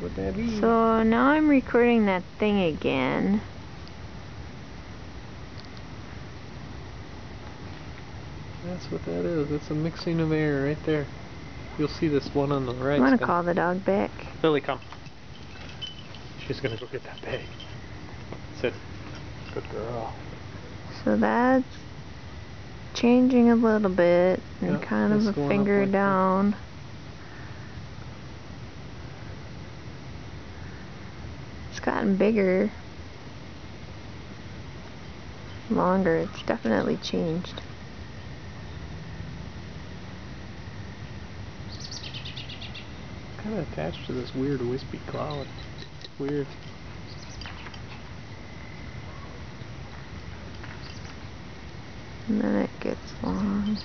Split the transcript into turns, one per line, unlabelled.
what that be.
So now I'm recording that thing again.
That's what that is. It's a mixing of air right there. You'll see this one on the right.
I'm gonna call the dog back.
Lily, come. She's gonna go get that bag. Sit. Good girl.
So that's changing a little bit and
Yep,
kind of
it's
a
going
finger
up like
down. It's gotten bigger, longer. It's definitely changed.
Kind of attached to this weird wispy cloud. Weird.
And then it gets long.